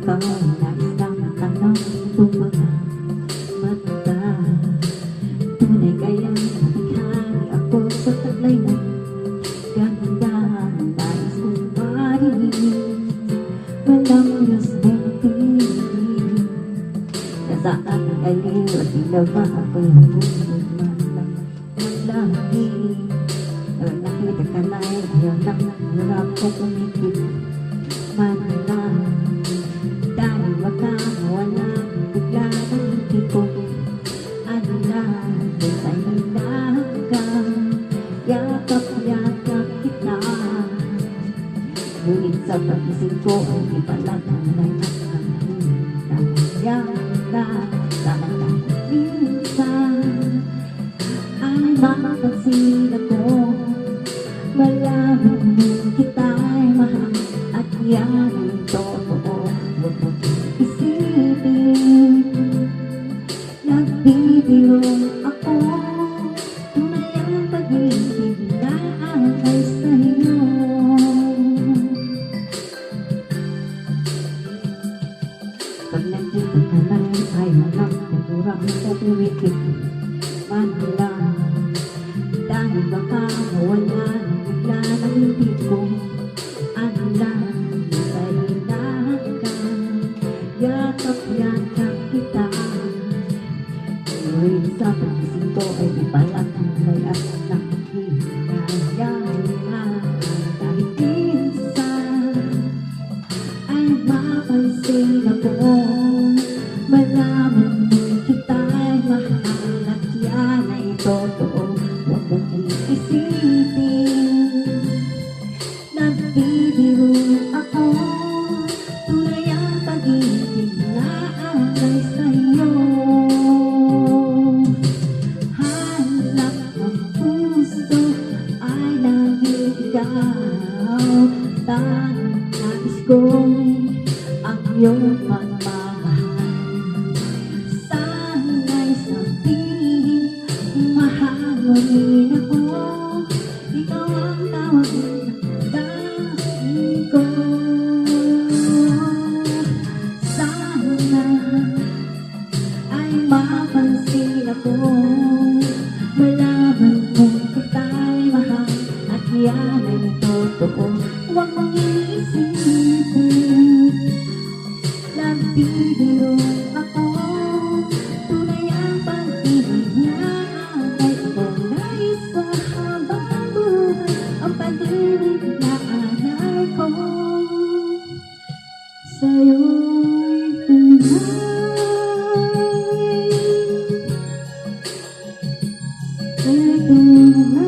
ikaw nais lang tanong itong mga mata. Tunay kaya nabighani ako sa taglay ng ganda ng nais kong marinig. Walang respetive nasaan ang aliw at ilaw pa ako'y humulog man lagi. Nakita ka na ayaw lang hirap ko kumikip man lang. Dahil wala mawala bigla ng hindi ko ano lang sa'y nagdagang yakap kita. Ngunit sa pag-isip ko ay di pala tunay at kaya na talagang minsan ay makapansin ako. Malaman mo kita'y mahal at yan ang totoo. Huwag mo isipin nagbibiro ako. Tunay ang pag-ibig na ay sa'yo. Pag nandito ka na ay walang kukurang sa tuwikit man lang. Dahil baka mawala bigla ng hindi ko ano lang sa'yo nahanggang yakap kita. Ngunit sa pag-isip ko ay di pala tunay at nakikaya na. Dahil minsan ay mapansin ako. Malaman mo kita'y mahal at yan ay totoo. Huwag mong iisipin nagbibiro ako. Tunay ang pag-ibig na ay sa'yo. Hanap ng puso ay nag-iigaw. Tanging nais ko'y ang iyong magmamahal. Sana'y sabihin mahal mo rin ako. Ikaw ang tawag ng dahil ko. Sana ay mapansin ako. Malaman mo kita'y mahal at yan ay totoo. Huwag mong iisipin nagbibiro ako. Tunay ang pag-ibig na ay tunay sa habang buhay. Ang pag-ibig na alay ko sa'yo'y tunay. Sa'yo'y tunay.